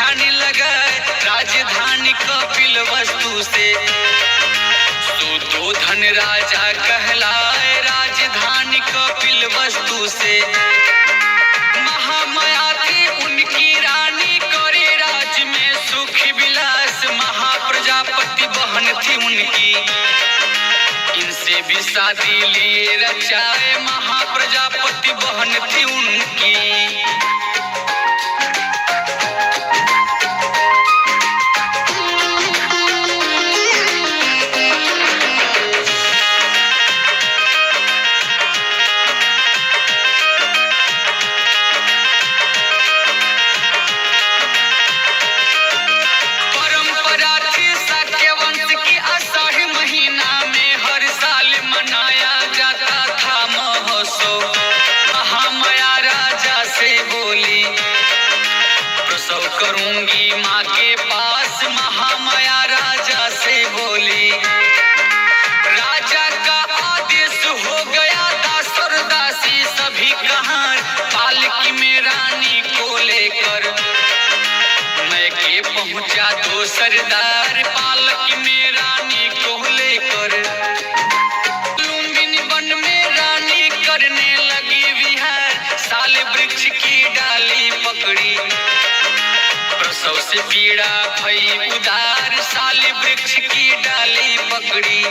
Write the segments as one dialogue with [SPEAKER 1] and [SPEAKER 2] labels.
[SPEAKER 1] जाने लगा राजधानी कपिल वस्तु से। सुधोधन राजा कहलाए राजधानी कपिल वस्तु से। महामाया थी उनकी रानी करे राज में सुख विलास। महाप्रजापति बहन थी उनकी इनसे भी शादी लिए रचाए। महाप्रजापति बहन थी उनकी। करूंगी माँ के पास महामाया राजा से बोली। राजा का आदेश हो गया दास और दासी सभी कहाँ पालकी में रानी को लेकर। मैं के पहुंचा दो सरदार पालकी में रानी को लेकर। लुम्बिनी वन में रानी करने लगी विहार। साल वृक्ष की डाली पकड़ी प्रसव से पीड़ा भई उदार। साल वृक्ष की डाली पकड़ी।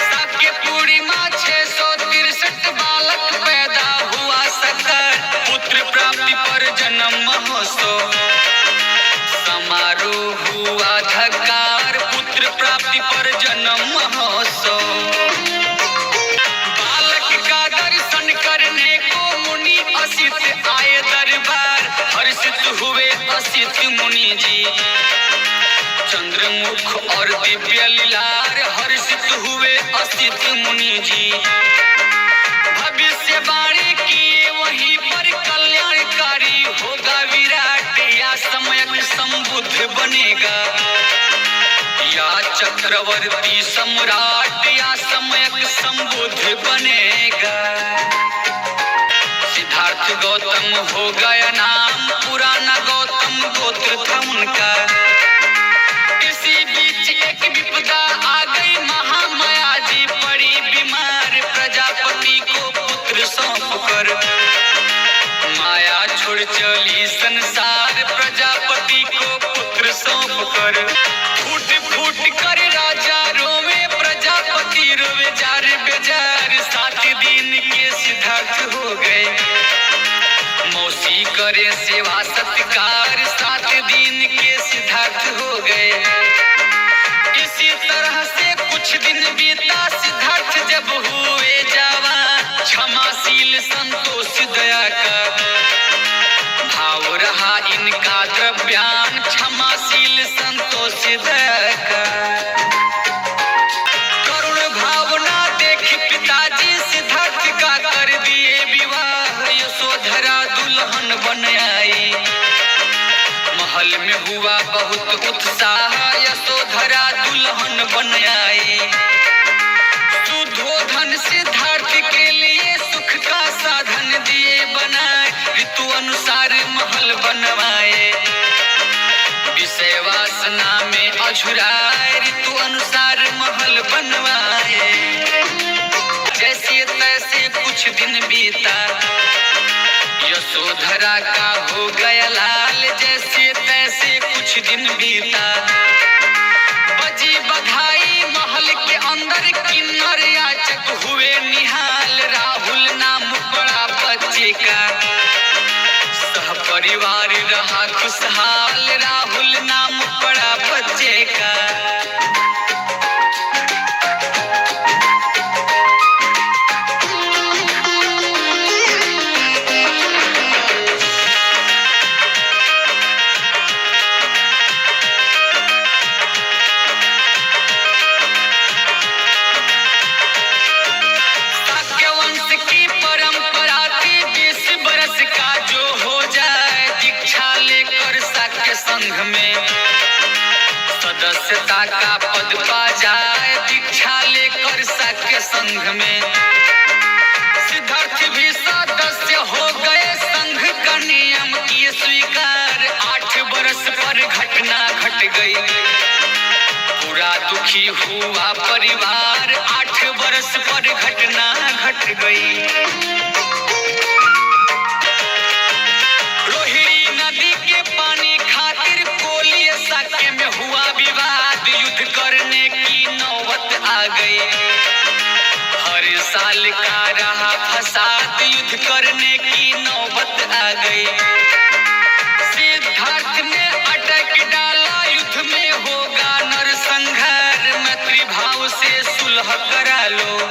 [SPEAKER 1] साके पूर्णिमा 663 बालक पैदा हुआ सकर। पुत्र प्राप्ति पर जन्म महोत्सव समारोह हुआ धकार। पुत्र प्राप्ति पर जन्म महोत्सव। बालक का दर्शन करने को मुनि असित आए दरबार। हर्षित हुए असित मुनि जी चंद्रमुख और दिव्य लीलार। हर्षित हुए असित मुनि जी भविष्यवाणी किए वहीं पर कल्याणकारी होगा विराट। या सम्यक संबुद्ध बनेगा या चक्रवर्ती सम्राट। या सम्यक संबुद्ध बनेगा। सिद्धार्थ गौतम हो गया नाम पुराना गौतम गोत्र था उनका। इसी बीच एक विपदा आ गई महामाया जी पड़ी बीमार। प्रजापति को पुत्र सौंप कर माया छोड़ चली संसार। प्रजापति को पुत्र सौंप कर फूट फूट कर राजा रोवे। प्रजापति रोवे जार बेजार। 7 दिन के सिद्धार्थ हो गए मौसी करे सेवा सत्कार। 7 दिन के सिद्धार्थ हो गए। इसी तरह से कुछ दिन बीता सिद्धार्थ जब हुए जवान। क्षमाशील संतोष दया का भाव रहा इनका द्रव्यान। क्षमाशील संतोष दया का करुण भावना देख पिताजी सिद्धार्थ का कर दिए विवाह। यशोधरा दुल्हन बन आई महल में हुआ बहुत उत्साह। यशोधरा दुल्हन बन आई। सुधोधन सिद्धार्थ के लिए सुख का साधन दिए बनाए। ऋतु अनुसार महल बनवाए। विषय वासना में अझुराए। ऋतु अनुसार महल बनवाए। जैसे तैसे कुछ दिन बीता यशोधरा का हो गया लाल। जैसे तैसे कुछ दिन बीता बजी बधाई महल के अंदर। किन्नर याचक हुए निहाल। राहुल नाम बड़ा बच्चे का सह परिवार रहा खुशहाल। राहुल नाम बड़ा बच्चे का। संघ में सदस्यता का पद पा जाए। दीक्षा लेकर शाक्य संघ में सिद्धार्थ भी सदस्य हो गए। संघ का नियम किए स्वीकार। 8 वर्ष हट गई। पूरा दुखी हुआ परिवार, 8 बरस पर घटना घट गई। रोहिणी नदी के पानी खातिर कोलिया साके में हुआ विवाद, युद्ध करने की नौबत आ गई। हर साल का रहा फसाद, युद्ध करने की नौबत आ गई। सिद्धार्थ ने अटक डाला, युद्ध में होगा नरसंहार, मैत्री भाव से सुलह करा लो।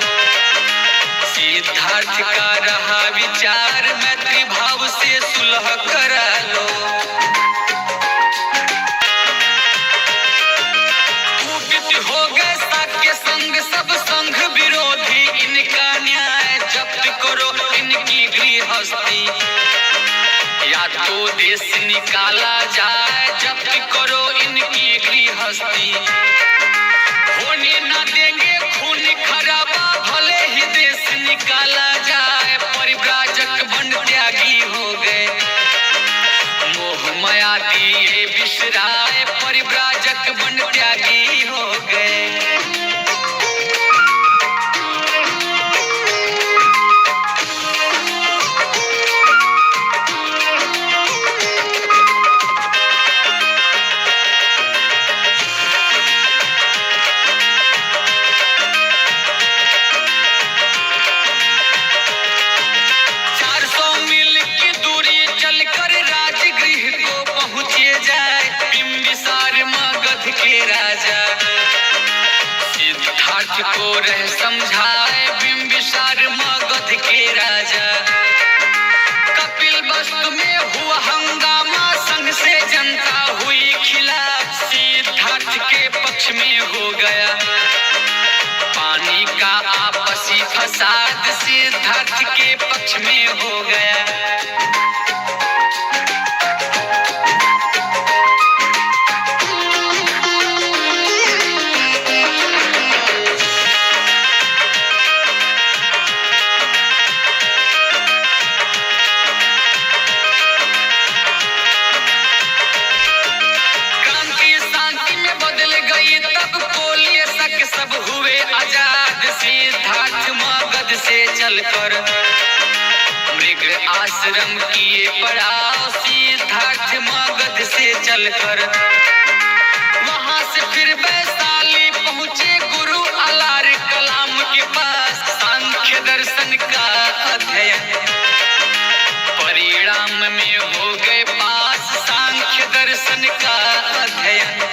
[SPEAKER 1] सिद्धार्थ का रहा विचार, मैत्री भाव से सुलह करा लो। कुपित हो गए साक्य संग सब संघ विरोधी, इनका न्याय जब्त करो इनकी गृहस्थी। या तो देश निकाला जाए, जब्त करो इनकी गृहस्थी। होने ना देंगे खून खराबा, भले ही देश निकाला जाए। परिव्राजक बन त्यागी हो गए, मोह माया दिए बिसराए। परिव्राजक बन त्यागी हो गए। सिद्धार्थ को रह समझाए बिंबिसार मगध के राजा। कपिल वस्तु में हुआ हंगामा, संग से जनता हुई खिलाफ। सिद्धार्थ के पक्ष में हो गया पानी का आपसी फसाद, सिद्धार्थ के पक्ष में हो गया। सब हुए आजाद, सिद्धार्थ मगध से चलकर मृग आश्रम किए पड़ाव। सिद्धार्थ मगध से चलकर वहां से फिर वैशाली पहुंचे गुरु अलार कलाम के पास। सांख्य दर्शन का अध्ययन परिणाम में हो गए पास, सांख्य दर्शन का अध्ययन।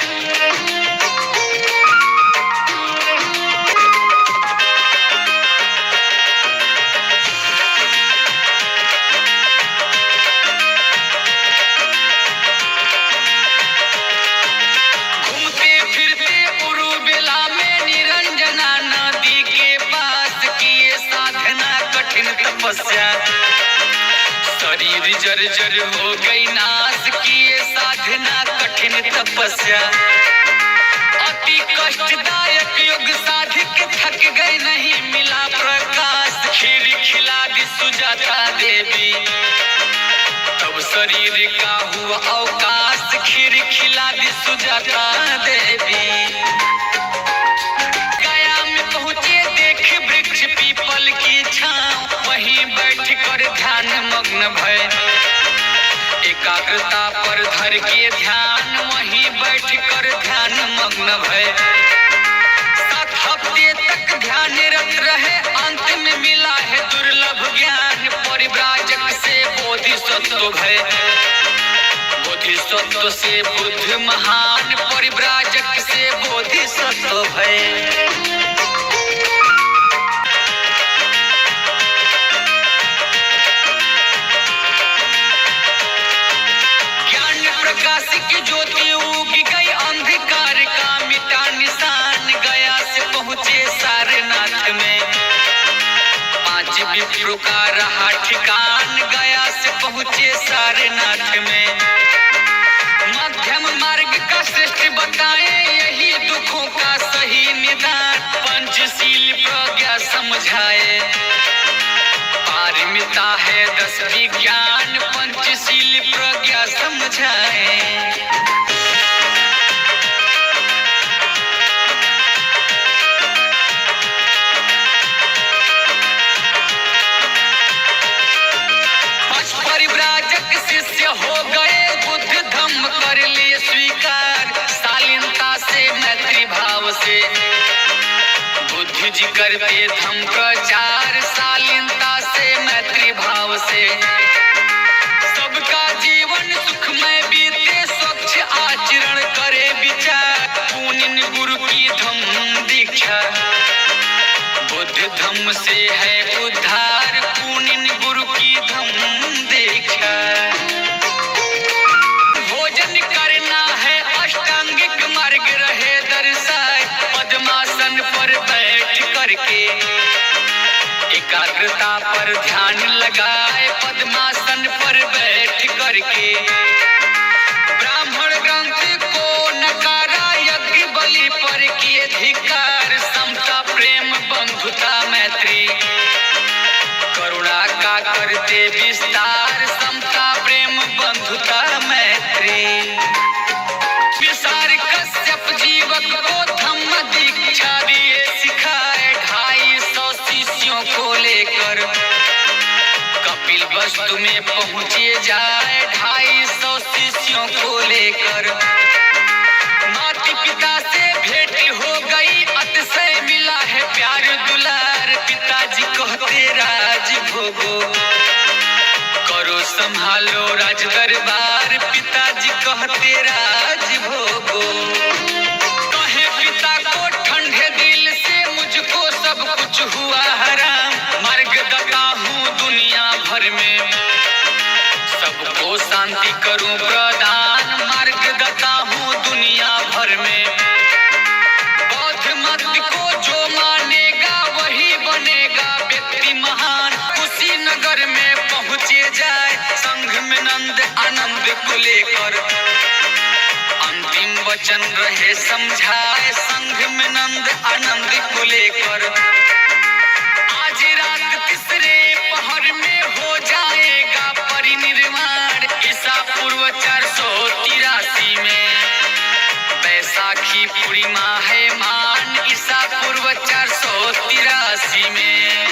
[SPEAKER 1] शरीर जर्जर हो गई नाश, किए साधना कठिन तपस्या। अति कष्टदायक युग साधिक थक गए, नहीं मिला प्रकाश। खीर खिला दी सुजाता देवी, तब शरीर का हुआ अवकाश। खीर खिला दी सुजाता देवी। गया में पहुंचे देख वृक्ष पीपल की छांव, वहीं बैठ कर ध्यान मग्न भय। एकाग्रता पर धर के ध्यान, वहीं बैठ कर ध्यान मग्न भय। 7 हफ्ते तक ध्यान रत रहे, अंत में मिला है दुर्लभ ज्ञान। परिव्राजक से बोधिसत्व भय, बोधिसत्व से बुद्ध महान। परिव्राजक से बोधिसत्व भय। प्रकाश की ज्योति उग गई, अंधकार का मिटा निशान। गया से पहुंचे सारनाथ में, 5 विप्रों का रहा ठिकान। गया से पहुंचे सारनाथ में, मध्यम मार्ग का श्रेष्ठ बताए, यही दुखों का सही निदान। पंचशील प्रज्ञा समझाए, पारमिता है 10 विज्ञान। पंचशील प्रज्ञा समझाए। जी करते धम्म प्रचार शालीनता से मैत्री भाव से। सबका जीवन सुखमय बीते स्वच्छ आचरण करे विचार। पुनिन गुरु की धम्म दीक्षा बुद्ध धम्म से है उद्धार। पुनिन गुरु की धम्म दीक्षा। भोजन करना है अष्टांगिक मार्ग रहे दर्शाए। पद्मासन पर बैठ करके एकाग्रता पर ध्यान लगाए। पद्मासन पर बैठ करके ब्राह्मण ग्रंथ को नकारा। यज्ञ बलि पर किए धिक्कार। समता प्रेम बंधुता मैत्री करुणा का करते विस्तार। समता प्रेम बंधुता मैत्री। विसार कश्यप जीवक को धम्म दीक्षा दिए सिखाए। 250 शिष्यों को लेकर कपिल वस्तु में पहुँचे जाए। 250 शिष्यों को लेकर माता पिता से भेंट हो गई। अतिशय मिला है प्यार दुलार। पिताजी कहते राज भोगो करो संभालो राज दरबार। पिताजी कहते राज भोगो। कहे पिता को ठंडे दिल से मुझको सब कुछ हुआ हराम। मार्गदत्ता हूँ दुनिया भर में सबको शांति करूं प्रदान। मार्गदत्ता हूँ दुनिया भर में। बौद्ध मत को जो मानेगा वही बनेगा व्यक्ति महान। कुशीनगर में पहुँचे जाए संघ में नंद आनंद को लेकर। अंतिम वचन रहे समझाए संघ में नंद आनंद को लेकर। आज रात तीसरे पहर में हो जाएगा परिनिर्वाण। ईसा पूर्व 483 में बैसाखी पूर्णिमा है मान। ईसा पूर्व 483 में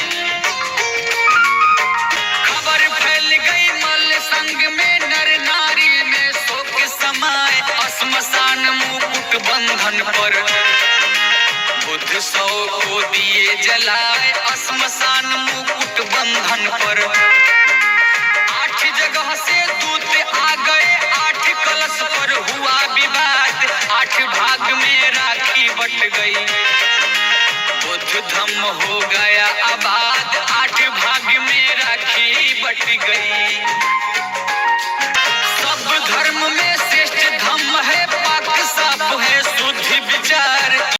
[SPEAKER 1] खबर फैल गई मल्ल संघ में। नर नारी में शोक समाए। श्मशान मुकुट बंधन पर बुद्ध 100 को दिए जलाए। श्मशान मुकुट बंधन पर 8 जगह से दूत आ गए। 8 कलश पर हुआ विवाद। 8 भाग में राखी बट गई। बुद्ध धम्म हो गया आबाद। 8 भाग में राखी बट गई।